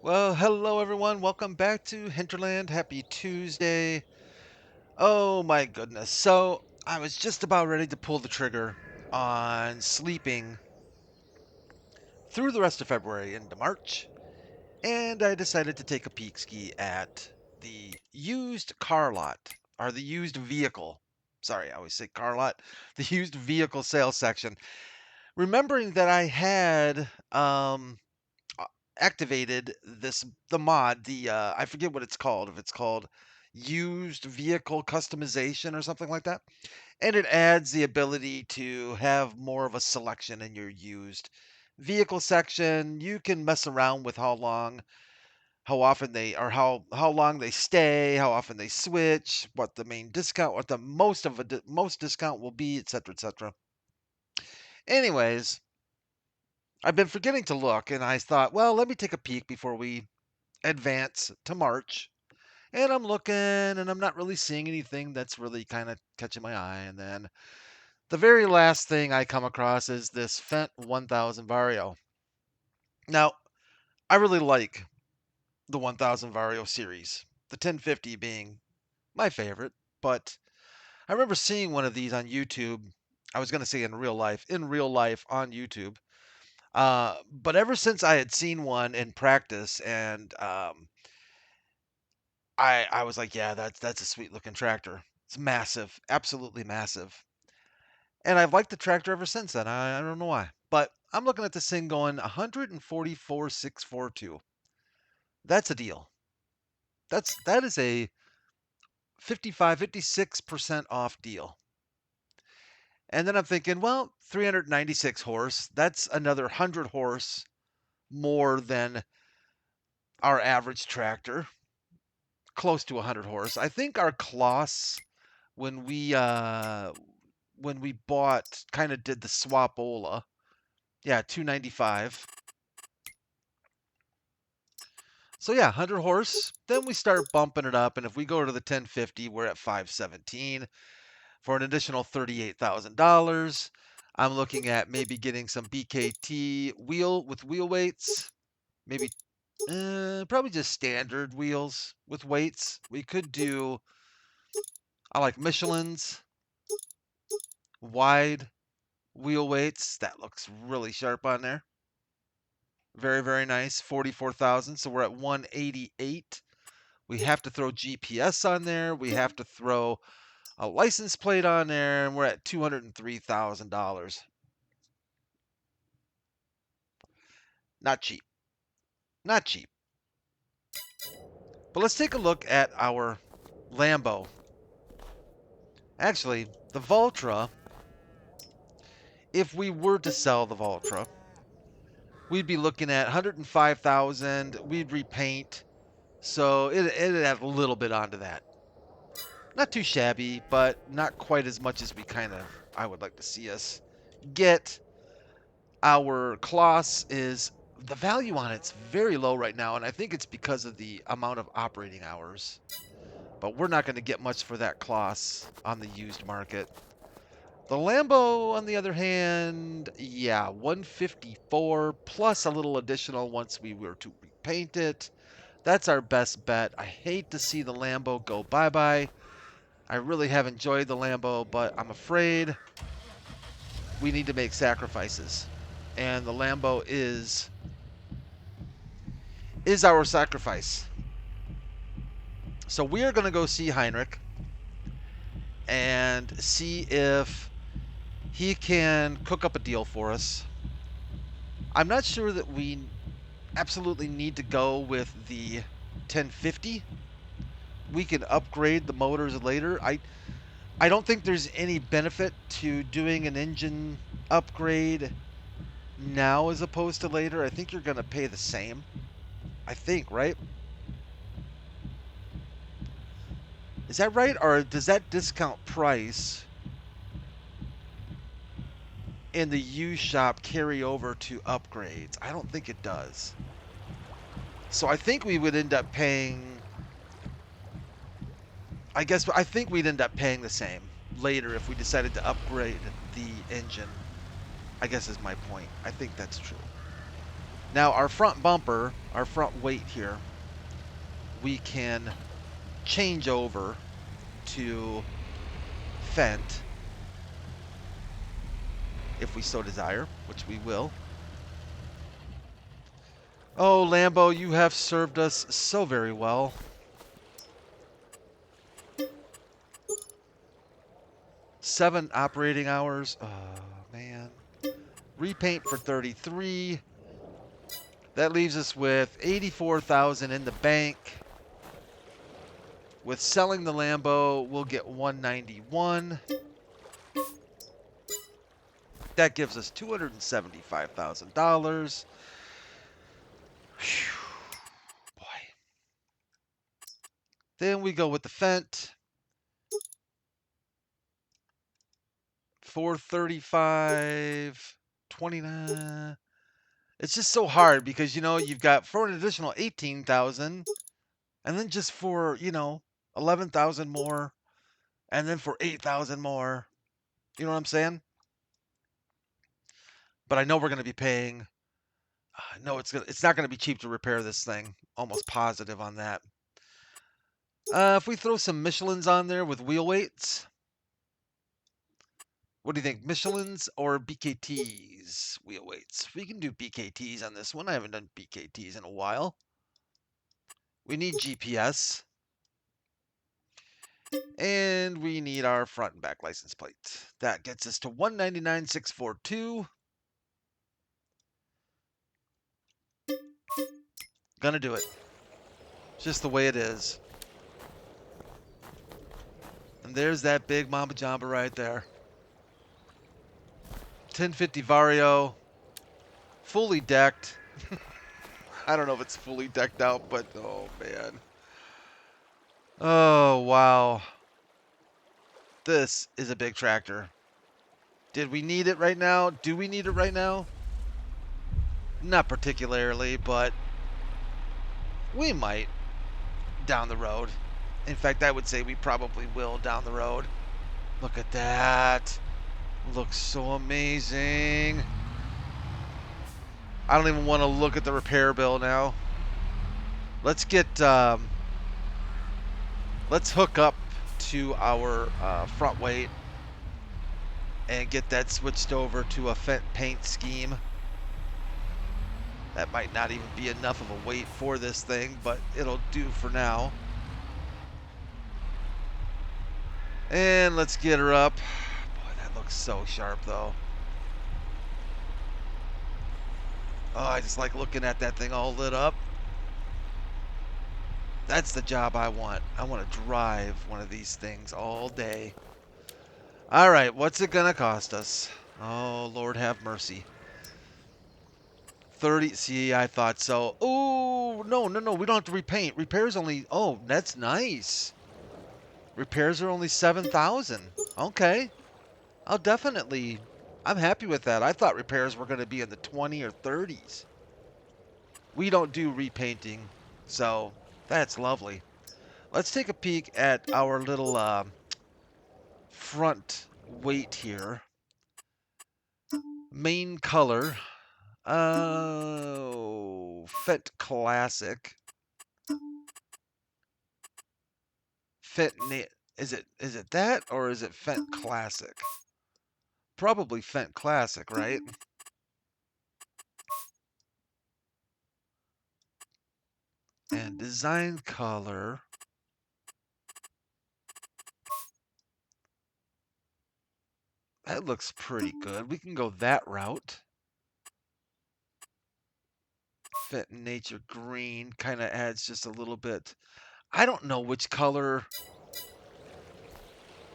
Well, hello everyone. Welcome back to Hinterland. Happy Tuesday. Oh my goodness. So, I was just about ready to pull the trigger on sleeping through the rest of February into March, and I decided to take a peek ski at the used car lot, or the used vehicle. Sorry, I always say car lot. The used vehicle sales section. Remembering that I had uh, activated the mod, I forget what it's called, if it's called used vehicle customization or something like that. And it adds the ability to have more of a selection in your used vehicle section. You can mess around with how often they or how long they stay, how often they switch, what the main discount, what the most discount will be, etc., etc. Anyways, I've been forgetting to look, and I thought, well, let me take a peek before we advance to March. And I'm looking and I'm not really seeing anything that's really kind of catching my eye. And then the very last thing I come across is this Fent 1000 Vario. Now, I really like the 1000 Vario series, the 1050 being my favorite, but I remember seeing one of these on YouTube. I was going to say in real life on YouTube. But ever since I had seen one in practice and I was like, yeah, that's a sweet looking tractor. It's massive, absolutely massive. And I've liked the tractor ever since then. I don't know why. But I'm looking at this thing going 144,642. That's a deal. That is a 55, 56% off deal. And then I'm thinking, well, 396 horse. That's another 100 horse more than our average tractor. Close to 100 horse. I think our Kloss when we bought kind of did the swapola. Yeah, 295. So yeah, 100 horse. Then we start bumping it up, and if we go to the 1050, we're at 517 for an additional $38,000. I'm looking at maybe getting some BKT wheel weights, maybe probably just standard wheels with weights. We could do I like Michelin's wide wheel weights. That looks really sharp on there. Very, very nice. 44,000. So we're at 188. We have to throw GPS on there. We have to throw a license plate on there, and we're at $203,000. Not cheap. Not cheap. But let's take a look at our Lambo. Actually, the Valtra, if we were to sell the Valtra, we'd be looking at 105,000. We'd repaint. So it'd add a little bit onto that. Not too shabby, but not quite as much as I would like to see us get. Our Kloss is the value on it's very low right now, and I think it's because of the amount of operating hours. But we're not going to get much for that Kloss on the used market. The Lambo, on the other hand, yeah, 154 plus a little additional once we were to repaint it. That's our best bet. I hate to see the Lambo go bye-bye. I really have enjoyed the Lambo, but I'm afraid we need to make sacrifices. And the Lambo is our sacrifice. So we are going to go see Heinrich and see if he can cook up a deal for us. I'm not sure that we absolutely need to go with the 1050. We can upgrade the motors later. I don't think there's any benefit to doing an engine upgrade now as opposed to later. I think you're going to pay the same. I think, right? Is that right? Or does that discount price in the used shop carry over to upgrades? I don't think it does. So I think we would end up paying, I think we'd end up paying the same later if we decided to upgrade the engine. I guess is my point. I think that's true. Now our front bumper, our front weight here, we can change over to Fent if we so desire, which we will. Oh, Lambo, you have served us so very well. Seven operating hours. Oh, man. Repaint for 33. That leaves us with 84,000 in the bank. With selling the Lambo, we'll get 191. That gives us $275,000. Boy. Then we go with the Fent. 435, 29. It's just so hard because, you know, you've got for an additional 18,000 and then just for, you know, 11,000 more and then for 8,000 more. You know what I'm saying? But I know we're going to be paying. No, it's not going to be cheap to repair this thing. Almost positive on that. If we throw some Michelins on there with wheel weights, what do you think? Michelins or BKTs wheel weights? We can do BKTs on this one. I haven't done BKTs in a while. We need GPS. And we need our front and back license plate. That gets us to 199,642. Gonna do it. Just the way it is. And there's that big Mamba Jamba right there. 1050 Vario. Fully decked. I don't know if it's fully decked out, but oh man. Oh, wow. This is a big tractor. Did we need it right now? Do we need it right now? Not particularly, but we might down the road. In fact, I would say we probably will down the road. Look at that. Looks so amazing. I don't even want to look at the repair bill now. Let's get, let's hook up to our front weight and get that switched over to a Fent paint scheme. That might not even be enough of a weight for this thing, but it'll do for now. And let's get her up. Boy, that looks so sharp, though. Oh, I just like looking at that thing all lit up. That's the job I want. I want to drive one of these things all day. All right, what's it going to cost us? Oh, Lord have mercy. 30. See, I thought so. Oh, no. We don't have to repaint. Repairs only. Oh, that's nice. Repairs are only 7,000. Okay. I'll definitely. I'm happy with that. I thought repairs were going to be in the 20 or 30s. We don't do repainting, so that's lovely. Let's take a peek at our little front weight here. Main color. Oh, Fent Classic. Is it that or is it Fent Classic? Probably Fent Classic, right? And design color. That looks pretty good. We can go that route. Fent Nature Green kind of adds just a little bit. I don't know which color.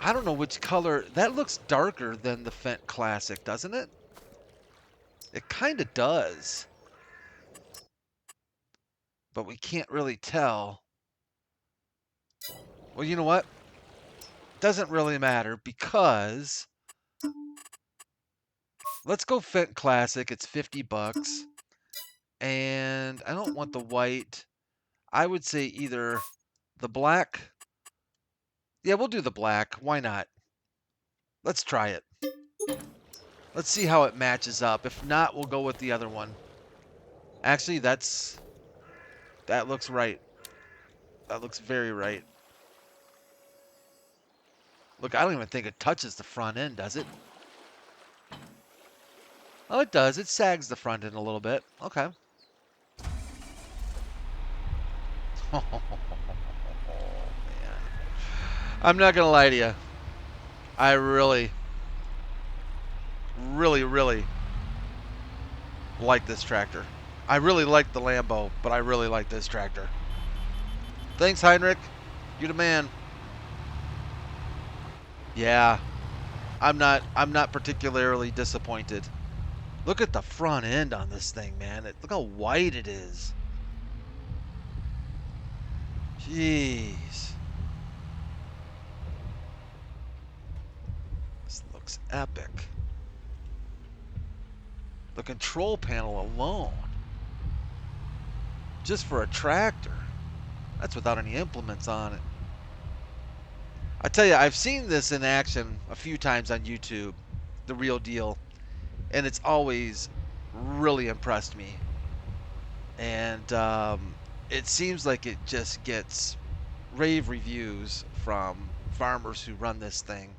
That looks darker than the Fent Classic, doesn't it? It kind of does. But we can't really tell. Well, you know what? Doesn't really matter because let's go Fent Classic. It's 50 bucks. And I don't want the white. I would say either the black. Yeah, we'll do the black. Why not? Let's try it. Let's see how it matches up. If not, we'll go with the other one. Actually, that looks right. That looks very right. Look, I don't even think it touches the front end, does it? Oh, it does. It sags the front end a little bit. Okay. Oh, man. I'm not going to lie to you. I really, really, really like this tractor. I really like the Lambo, but I really like this tractor. Thanks, Heinrich. You're the man. Yeah, I'm not particularly disappointed. Look at the front end on this thing, man. Look how white it is. Jeez. This looks epic. The control panel alone, just for a tractor, that's without any implements on it. I tell you, I've seen this in action a few times on YouTube, the real deal, and it's always really impressed me. And it seems like it just gets rave reviews from farmers who run this thing.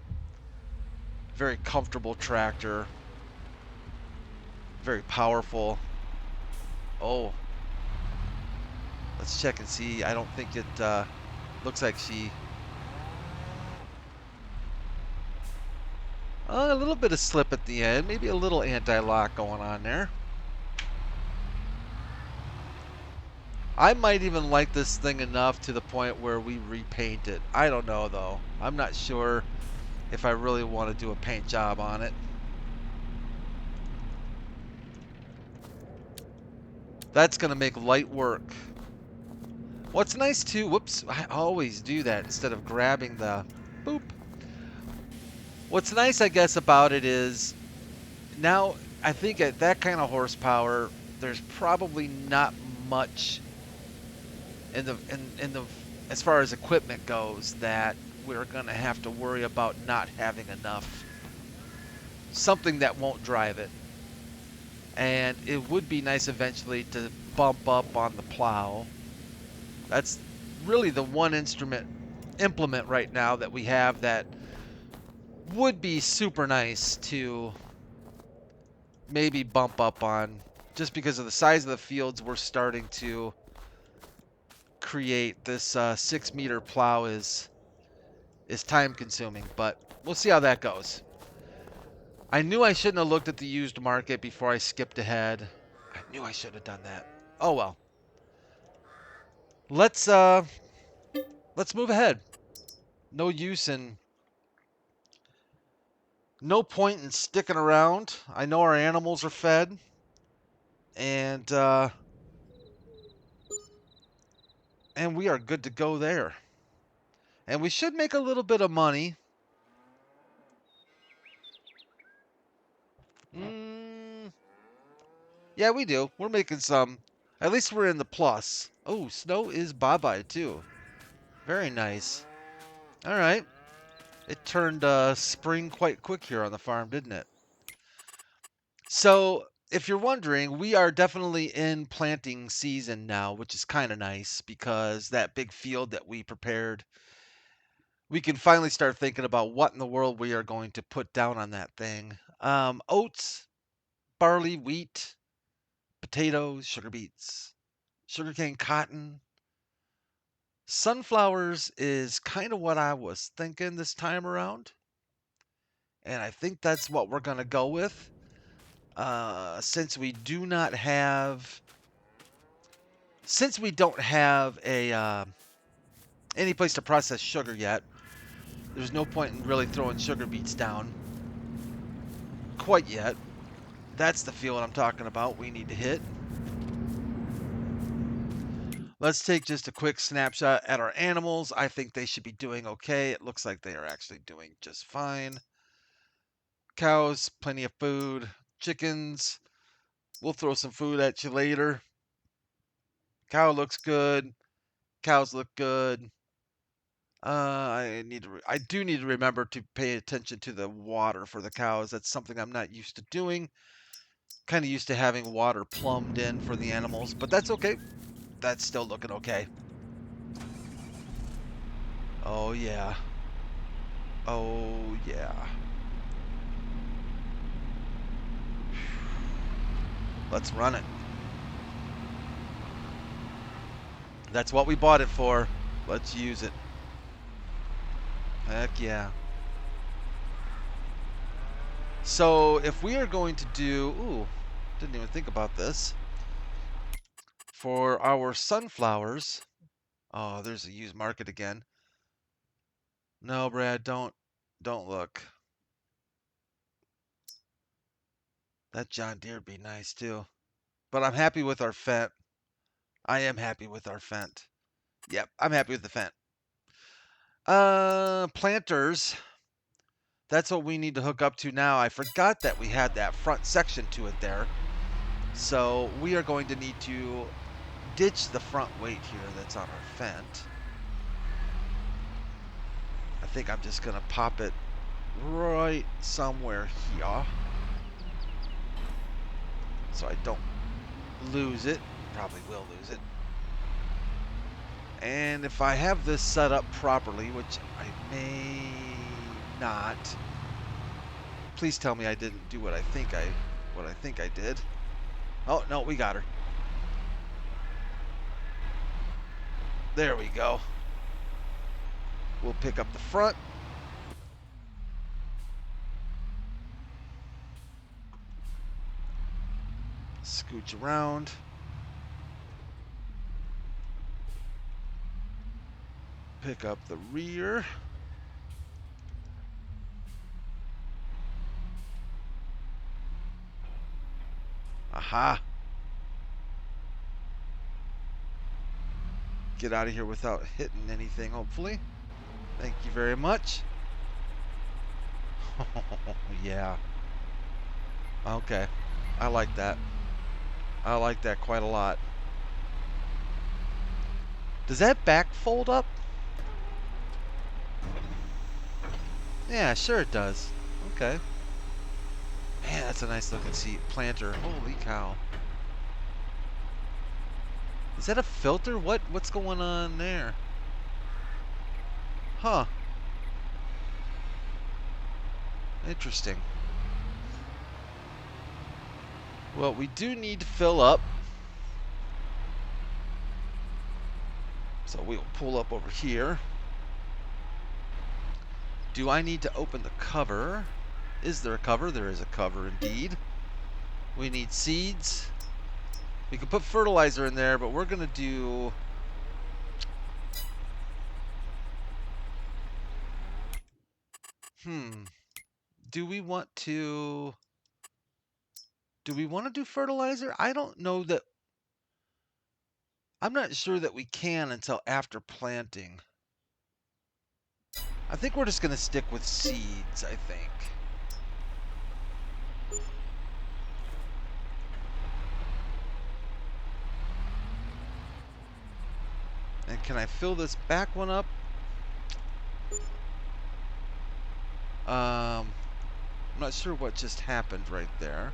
Very comfortable tractor, very powerful. Oh, let's check and see. I don't think it looks like she... a little bit of slip at the end, maybe a little anti-lock going on there. I might even like this thing enough to the point where we repaint it. I don't know though. I'm not sure if I really want to do a paint job on it. That's going to make light work. What's nice too, whoops, I always do that instead of grabbing the boop. What's nice, I guess, about it is now I think at that kind of horsepower, there's probably not much in the as far as equipment goes that we're going to have to worry about not having enough. Something that won't drive it. And it would be nice eventually to bump up on the plow. That's really the one implement right now that we have that would be super nice to maybe bump up on, just because of the size of the fields we're starting to create. This 6-meter plow is time consuming, but we'll see how that goes. I knew I shouldn't have looked at the used market before I skipped ahead. I knew I should have done that. Oh well. Let's move ahead. No use in No point in sticking around. I know our animals are fed, and we are good to go there. And we should make a little bit of money. Mm, yeah, we do. We're making some. At least we're in the plus. Oh, snow is bye-bye, too. Very nice. All right. It turned spring quite quick here on the farm, didn't it? So, if you're wondering, we are definitely in planting season now, which is kind of nice because that big field that we prepared, we can finally start thinking about what in the world we are going to put down on that thing. Oats, barley, wheat, potatoes, sugar beets, sugarcane, cotton. Sunflowers is kind of what I was thinking this time around. And I think that's what we're going to go with. Since we do not have... Since we don't have any place to process sugar yet, there's no point in really throwing sugar beets down quite yet. That's the field I'm talking about we need to hit. Let's take just a quick snapshot at our animals. I think they should be doing okay. It looks like they are actually doing just fine. Cows, plenty of food. Chickens, we'll throw some food at you later. Cow looks good. Cows look good. I do need to remember to pay attention to the water for the cows. That's something I'm not used to doing. Kind of used to having water plumbed in for the animals, but that's okay. That's still looking okay. Oh, yeah. Oh, yeah. Let's run it. That's what we bought it for. Let's use it. Heck yeah. So if we are going to do... Ooh, didn't even think about this. For our sunflowers... Oh, there's a used market again. No, Brad, don't look. That John Deere would be nice too. But I'm happy with our Fent. I am happy with our Fent. Yep, I'm happy with the Fent. Planters. That's what we need to hook up to now. I forgot that we had that front section to it there. So we are going to need to ditch the front weight here that's on our Fent. I think I'm just going to pop it right somewhere here. So I don't lose it. Probably will lose it. And if I have this set up properly, which I may not, please tell me I didn't do what I think I did. Oh, no, we got her. There we go. We'll pick up the front. Scooch around. Pick up the rear. Aha. Get out of here without hitting anything, hopefully. Thank you very much. Yeah. Okay. I like that. I like that quite a lot. Does that back fold up? Yeah, sure it does. Okay. Man, that's a nice looking seat. Planter. Holy cow. Is that a filter? What's going on there? Huh. Interesting. Well, we do need to fill up. So we'll pull up over here. Do I need to open the cover? Is there a cover? There is a cover indeed. We need seeds. We can put fertilizer in there, but we're going to do... Do we want to... Do we want to do fertilizer? I don't know that... I'm not sure that we can until after planting. I think we're just going to stick with seeds, I think. And can I fill this back one up? I'm not sure what just happened right there.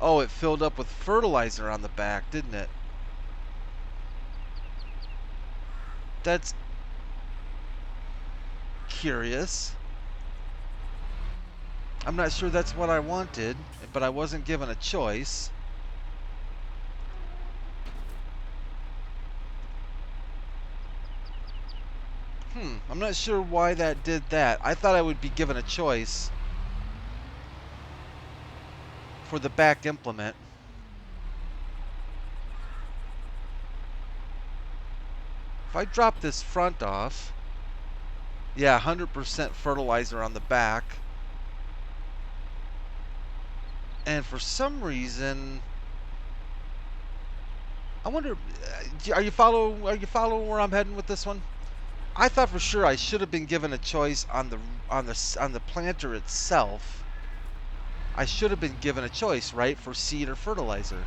Oh, it filled up with fertilizer on the back, didn't it? That's curious. I'm not sure that's what I wanted, but I wasn't given a choice. I'm not sure why that did that. I thought I would be given a choice for the back implement. If I drop this front off, yeah, 100% fertilizer on the back. And for some reason, I wonder, are you following where I'm heading with this one? I thought for sure I should have been given a choice on the planter itself. I should have been given a choice, right, for seed or fertilizer.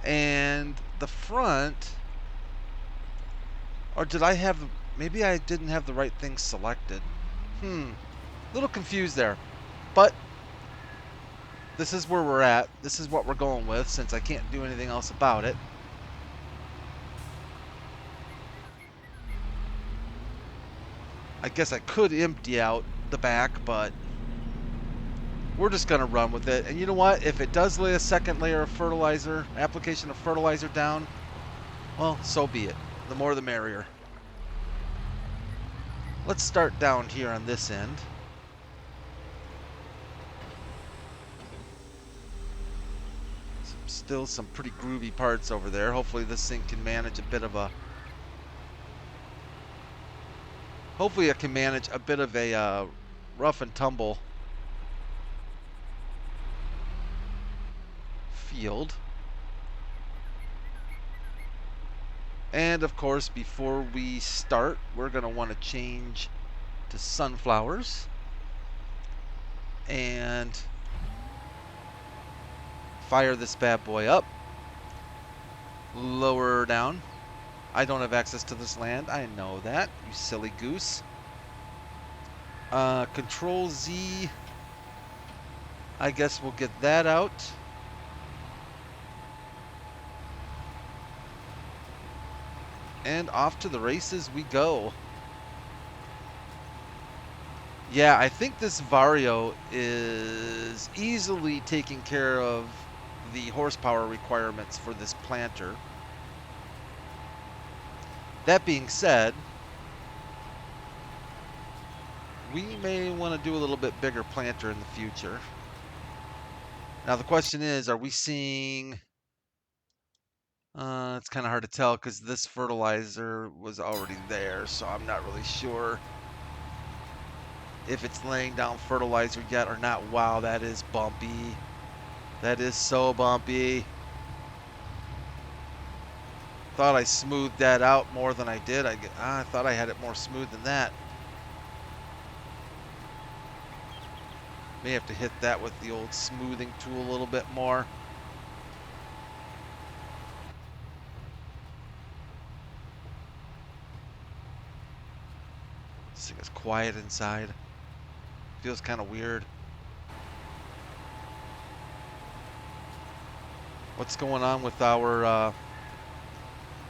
And the front, or did I have, maybe I didn't have the right thing selected. Little confused there. But this is where we're at. This is what we're going with since I can't do anything else about it. I guess I could empty out the back, but we're just going to run with it. And you know what? If it does lay a second layer of fertilizer, application of fertilizer down, well, so be it. The more the merrier. Let's start down here on this end. Still some pretty groovy parts over there. Hopefully this thing can manage a bit of a... Hopefully it can manage a bit of a rough and tumble field. And of course, before we start, we're going to want to change to sunflowers. And fire this bad boy up. Lower down. I don't have access to this land. I know that, you silly goose. Control Z. I guess we'll get that out. And off to the races we go. Yeah, I think this Vario is easily taking care of the horsepower requirements for this planter. That being said, we may want to do a little bit bigger planter in the future. Now the question is, are we seeing... it's kind of hard to tell because this fertilizer was already there, so I'm not really sure if it's laying down fertilizer yet or not. Wow, that is bumpy. That is so bumpy. Thought I smoothed that out more than I did. I thought I had it more smooth than that. May have to hit that with the old smoothing tool a little bit more. This thing is quiet inside. Feels kind of weird. What's going on with our...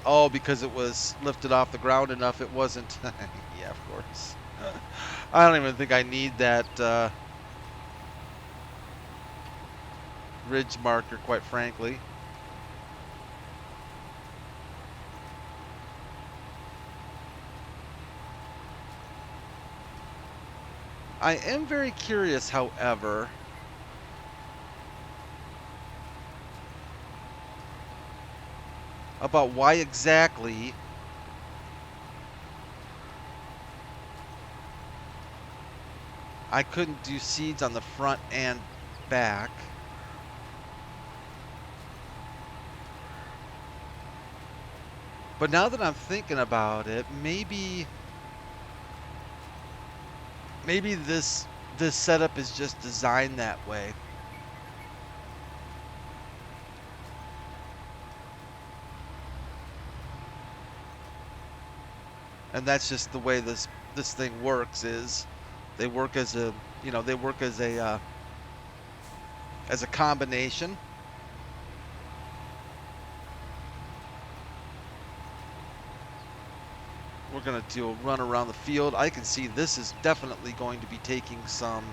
Oh, because it was lifted off the ground enough, it wasn't... Yeah, of course. I don't even think I need that ridge marker, quite frankly. I am very curious, however, about why exactly I couldn't do seeds on the front and back. But now that I'm thinking about it, maybe this setup is just designed that way. And that's just the way this thing works. Is they work as a as a combination. We're gonna do a run around the field. I can see this is definitely going to be taking some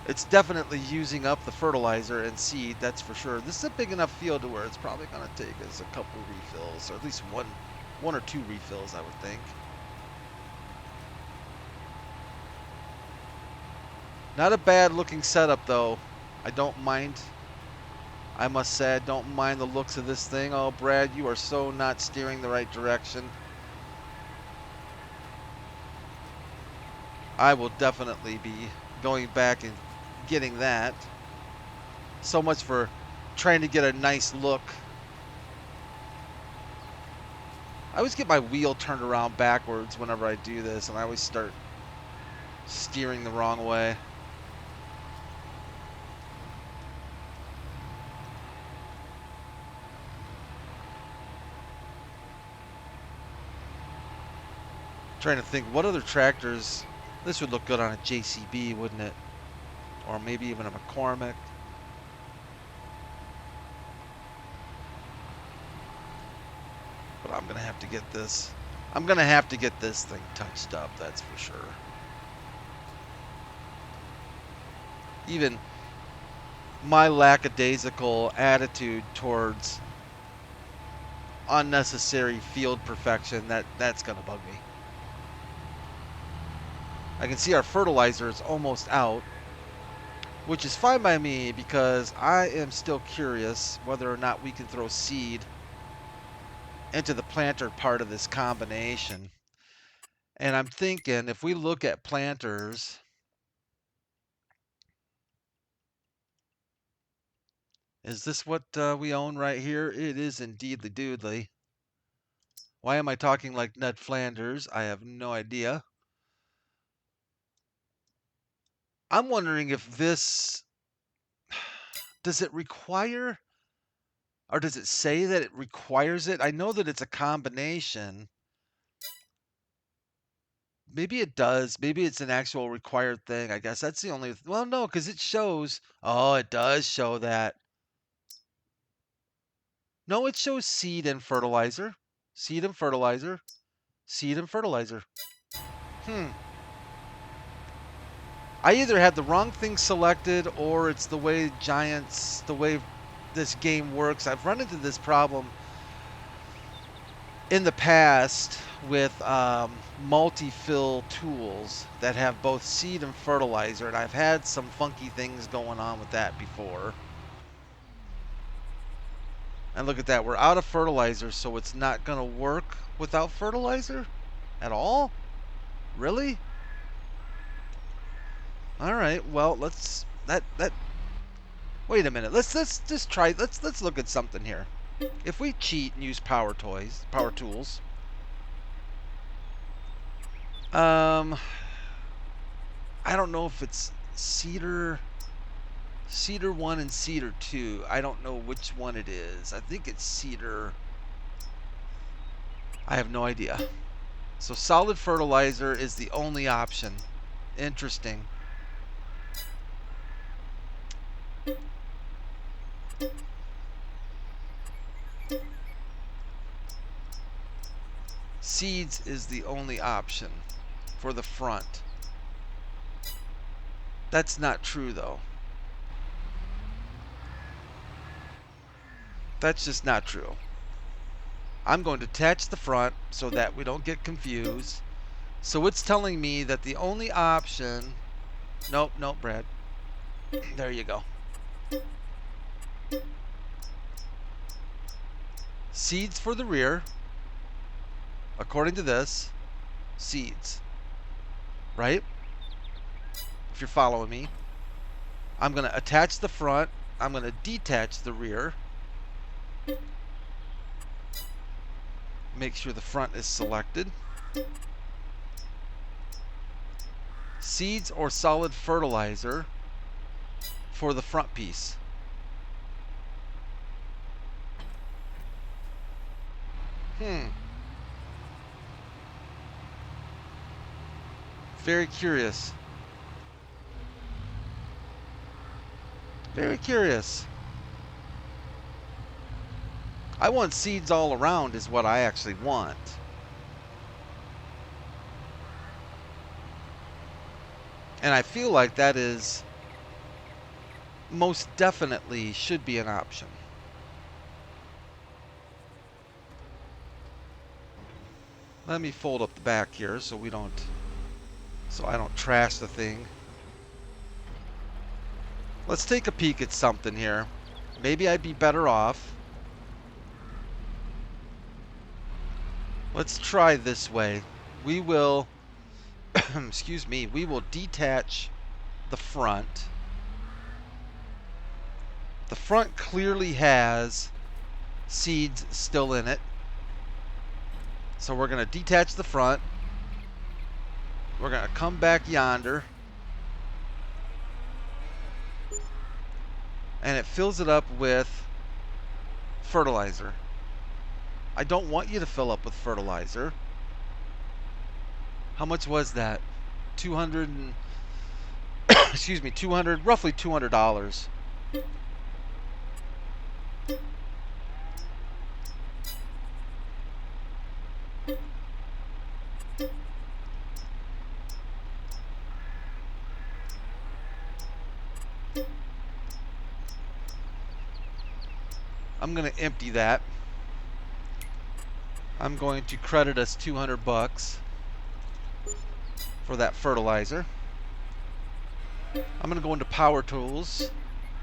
it's definitely using up the fertilizer and seed, that's for sure. This is a big enough field to where it's probably going to take us a couple refills, or at least one or two refills, I would think. Not a bad looking setup though. I don't mind. I must say I don't mind the looks of this thing. Oh, Brad, you are so not steering the right direction. I will definitely be going back and getting that. So much for trying to get a nice look. I always get my wheel turned around backwards whenever I do this, and I always start steering the wrong way. Trying to think what other tractors. This would look good on a JCB, wouldn't it? Or maybe even a McCormick. But I'm gonna have to get this. I'm gonna have to get this thing touched up. That's for sure. Even my lackadaisical attitude towards unnecessary field perfection, that's gonna bug me. I can see our fertilizer is almost out, which is fine by me because I am still curious whether or not we can throw seed into the planter part of this combination. And I'm thinking if we look at planters, is this what we own right here? It is indeedly doodly. Why am I talking like Ned Flanders? I have no idea. I'm wondering if this, does it require, or does it say that it requires it? I know that it's a combination. Maybe it does. Maybe it's an actual required thing. I guess that's the only, well, no, because it shows, oh, it does show that. No, it shows seed and fertilizer. Seed and fertilizer. Seed and fertilizer. I either had the wrong thing selected or it's the way the way this game works. I've run into this problem in the past with multi-fill tools that have both seed and fertilizer, and I've had some funky things going on with that before. And look at that, we're out of fertilizer, so it's not going to work without fertilizer at all? Really? All right, well, let's wait a minute. Let's just try. Let's look at something here. If we cheat and use power tools, I don't know if it's Cedar 1 and Cedar 2. I don't know which one it is. I think it's Cedar. I have no idea. So solid fertilizer is the only option. Interesting. Seeds is the only option for the front. That's not true though. That's just not true. I'm going to attach the front so that we don't get confused. So it's telling me that the only option... Nope, Brad. There you go. Seeds for the rear. According to this, seeds. Right? If you're following me. I'm going to attach the front. I'm going to detach the rear. Make sure the front is selected. Seeds or solid fertilizer for the front piece. Very curious. Very curious. I want seeds all around is what I actually want. And I feel like that is most definitely should be an option. Let me fold up the back here so I don't trash the thing. Let's take a peek at something here. Maybe I'd be better off. Let's try this way. We will, excuse me, we will detach the front. The front clearly has seeds still in it. So we're going to detach the front. We're going to come back yonder. And it fills it up with fertilizer. I don't want you to fill up with fertilizer. How much was that? 200 and excuse me, 200, roughly $200. I'm going to empty that. I'm going to credit us 200 bucks for that fertilizer. I'm going to go into power tools,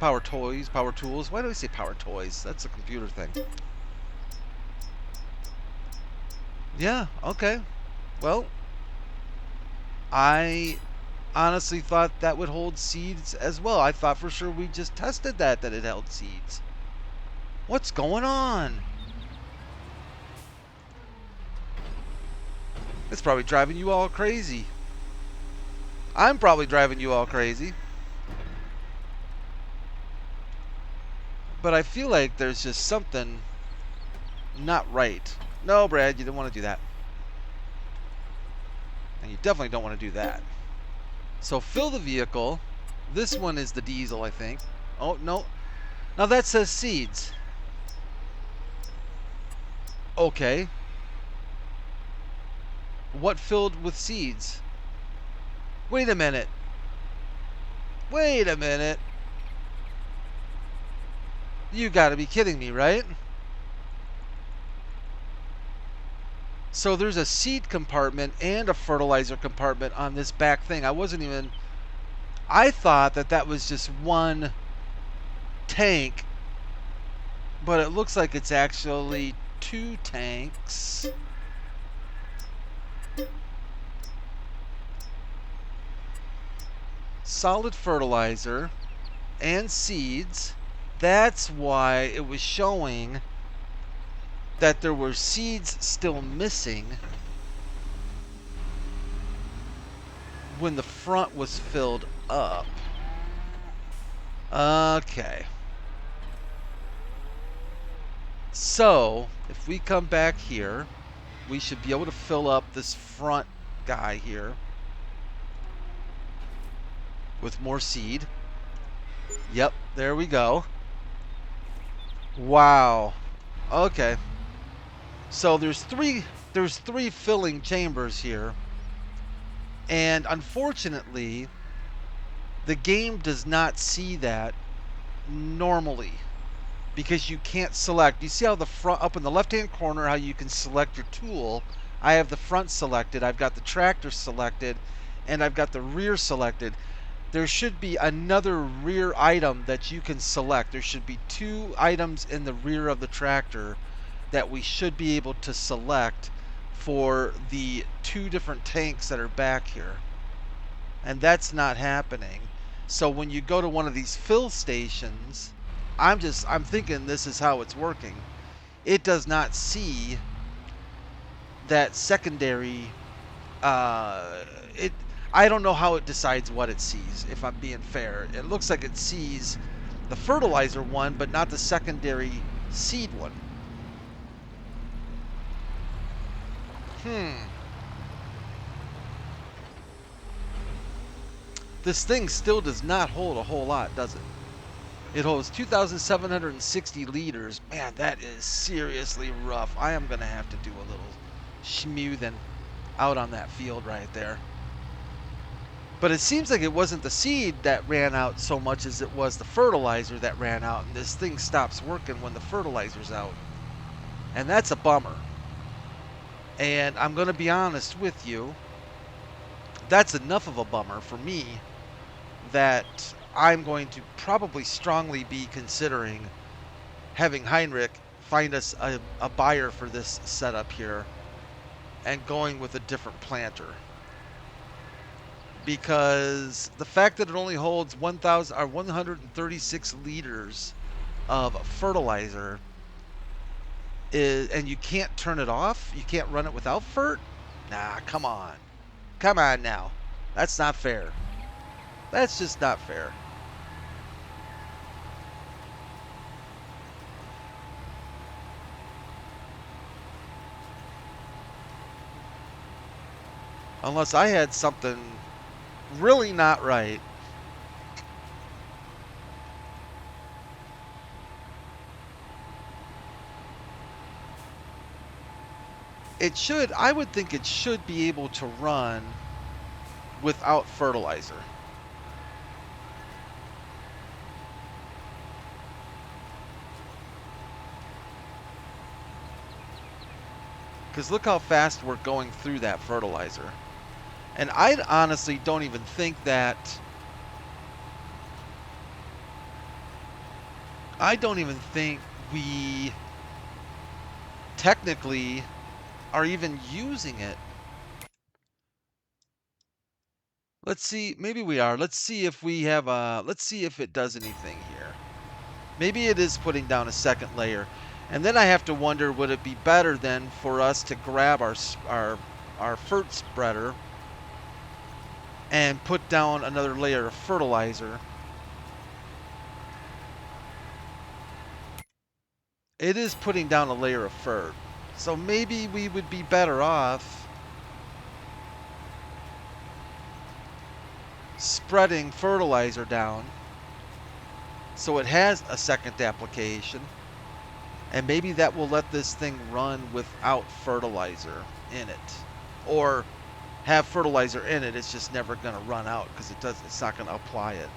power toys, power tools. Why do I say power toys? That's a computer thing. Yeah, okay. Well, I honestly thought that would hold seeds as well. I thought for sure we just tested that it held seeds. What's going on? It's probably driving you all crazy. I'm probably driving you all crazy. But I feel like there's just something not right. No, Brad, you didn't want to do that. And you definitely don't want to do that. So fill the vehicle. This one is the diesel, I think. Oh, no. Now that says seeds. Okay. What filled with seeds? Wait a minute. Wait a minute. You gotta be kidding me, right? So there's a seed compartment and a fertilizer compartment on this back thing. I thought that was just one tank, but it looks like it's actually 2 tanks. Solid fertilizer and seeds. That's why it was showing that there were seeds still missing when the front was filled up. Okay. So, if we come back here, we should be able to fill up this front guy here with more seed. Yep, there we go. Wow. Okay. So there's three filling chambers here. And unfortunately, the game does not see that normally because you can't select. You see how the front up in the left-hand corner how you can select your tool? I have the front selected, I've got the tractor selected, and I've got the rear selected. There should be another rear item that you can select. There should be 2 items in the rear of the tractor that we should be able to select for the 2 different tanks that are back here. And that's not happening. So when you go to one of these fill stations, I'm thinking this is how it's working. It does not see that secondary I don't know how it decides what it sees, if I'm being fair. It looks like it sees the fertilizer one, but not the secondary seed one. This thing still does not hold a whole lot, does it? It holds 2,760 liters. Man, that is seriously rough. I am going to have to do a little schmoothing out on that field right there. But it seems like it wasn't the seed that ran out so much as it was the fertilizer that ran out. And this thing stops working when the fertilizer's out. And that's a bummer. And I'm going to be honest with you. That's enough of a bummer for me that I'm going to probably strongly be considering having Heinrich find us a buyer for this setup here and going with a different planter. Because the fact that it only holds 136 liters of fertilizer and you can't turn it off, you can't run it without fert? Nah, come on. Come on now. That's not fair. That's just not fair. Unless I had something really not right. It should, I would think it should be able to run without fertilizer. Because look how fast we're going through that fertilizer. And I honestly don't even think that... I don't even think we technically are even using it. Let's see, maybe we are. Let's see if we have a, let's see if it does anything here. Maybe it is putting down a second layer. And then I have to wonder, would it be better then for us to grab our fert spreader and put down another layer of fertilizer? It is putting down a layer of fert. So maybe we would be better off spreading fertilizer down so it has a second application, and maybe that will let this thing run without fertilizer in it, or have fertilizer in it, it's just never going to run out because it's not going to apply it.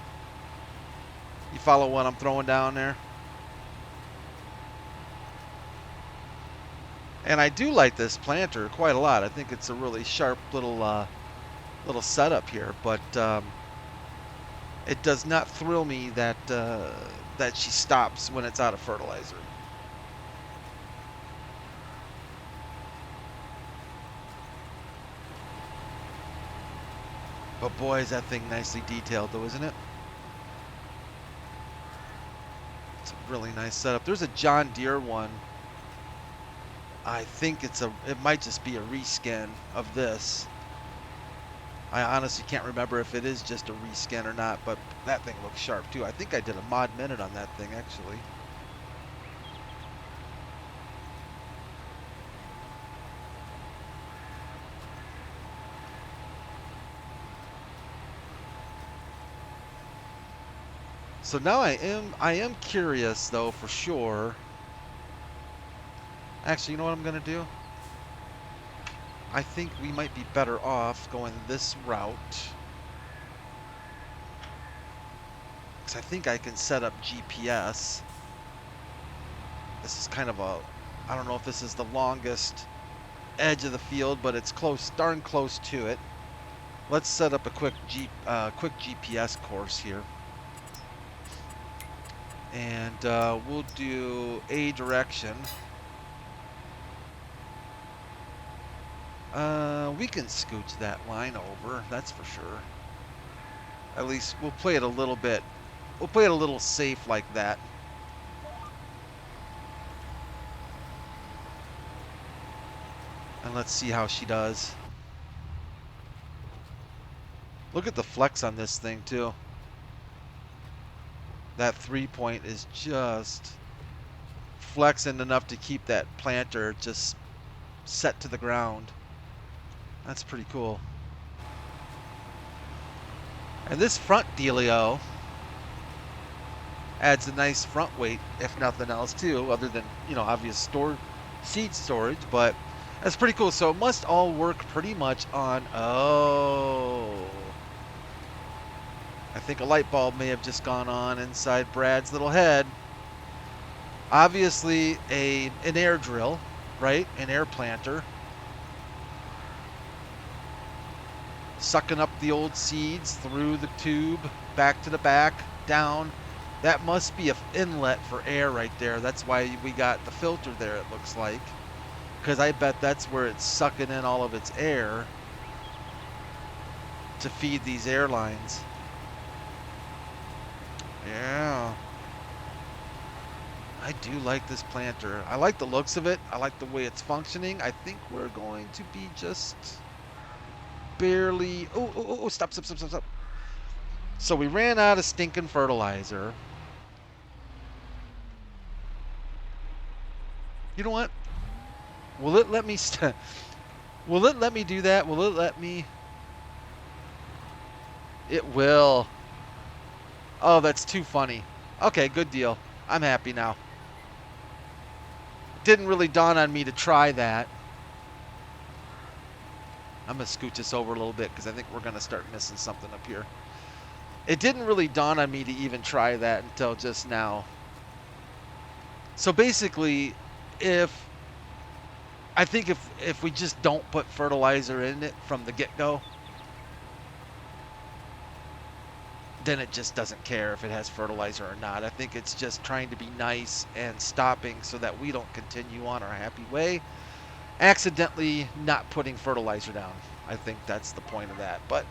You follow what I'm throwing down there? And I do like this planter quite a lot. I think it's a really sharp little setup here, but it does not thrill me that that she stops when it's out of fertilizer. But boy, is that thing nicely detailed though, isn't it? It's a really nice setup. There's a John Deere one. I think it might just be a reskin of this. I honestly can't remember if it is just a reskin or not, but that thing looks sharp too. I think I did a mod minute on that thing actually. So now I am curious though for sure. Actually, you know what I'm gonna do? I think we might be better off going this route. Because I think I can set up GPS. This is kind of a, I don't know if this is the longest edge of the field, but it's close, darn close to it. Let's set up a quick GPS course here. And we'll do a direction. We can scooch that line over, that's for sure. At least we'll play it a little bit. We'll play it a little safe like that. And let's see how she does. Look at the flex on this thing too. That 3-point is just flexing enough to keep that planter just set to the ground. That's pretty cool. And this front dealio adds a nice front weight, if nothing else too, other than, you know, obvious seat storage, but that's pretty cool. So it must all work pretty much on, oh, I think a light bulb may have just gone on inside Brad's little head. Obviously an air drill, right? An air planter. Sucking up the old seeds through the tube, back to the back, down. That must be an inlet for air right there. That's why we got the filter there, it looks like. Because I bet that's where it's sucking in all of its air to feed these airlines. Yeah. I do like this planter. I like the looks of it. I like the way it's functioning. I think we're going to be just barely... Oh, stop. So we ran out of stinking fertilizer. You know what? Will it let me... Will it let me do that? Will it let me? It will. Oh, that's too funny. Okay, good deal. I'm happy now. Didn't really dawn on me to try that. I'm going to scoot this over a little bit because I think we're going to start missing something up here. It didn't really dawn on me to even try that until just now. So basically, I think if we just don't put fertilizer in it from the get-go, then it just doesn't care if it has fertilizer or not. I think it's just trying to be nice and stopping so that we don't continue on our happy way, accidentally not putting fertilizer down. I think that's the point of that. But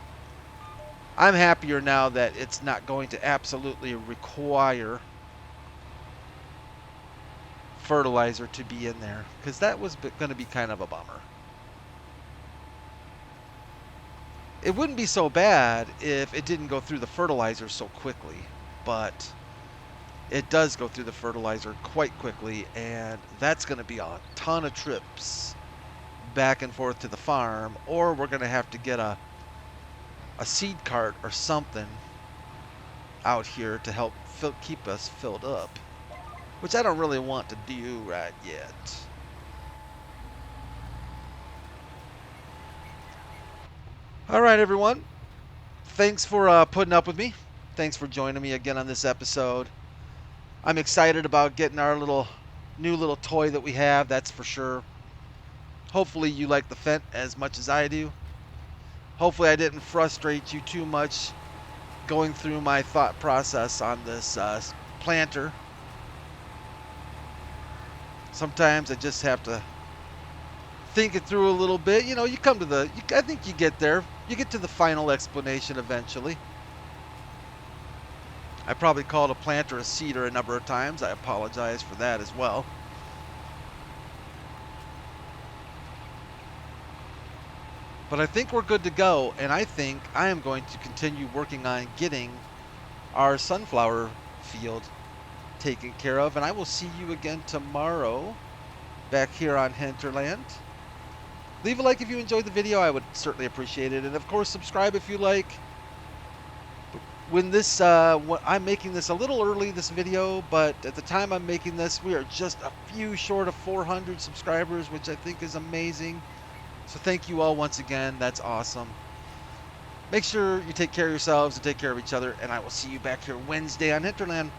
I'm happier now that it's not going to absolutely require fertilizer to be in there, because that was going to be kind of a bummer. It wouldn't be so bad if it didn't go through the fertilizer so quickly, but it does go through the fertilizer quite quickly, and that's going to be a ton of trips back and forth to the farm, or we're going to have to get a seed cart or something out here to help keep us filled up, which I don't really want to do right yet. All right, everyone. Thanks for putting up with me. Thanks for joining me again on this episode. I'm excited about getting our new little toy that we have, that's for sure. Hopefully you like the Fent as much as I do. Hopefully I didn't frustrate you too much going through my thought process on this planter. Sometimes I just have to think it through a little bit. You know, you come to I think you get there. You get to the final explanation eventually. I probably called a planter a seeder a number of times. I apologize for that as well. But I think we're good to go, and I think I am going to continue working on getting our sunflower field taken care of, and I will see you again tomorrow back here on Hinterland. Leave a like if you enjoyed the video. I would certainly appreciate it, and of course subscribe if you like. When I'm making this a little early, this video, but at the time I'm making this, we are just a few short of 400 subscribers, which I think is amazing. So thank you all once again. That's awesome. Make sure you take care of yourselves and take care of each other, and I will see you back here Wednesday on Hinterland.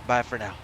Bye for now.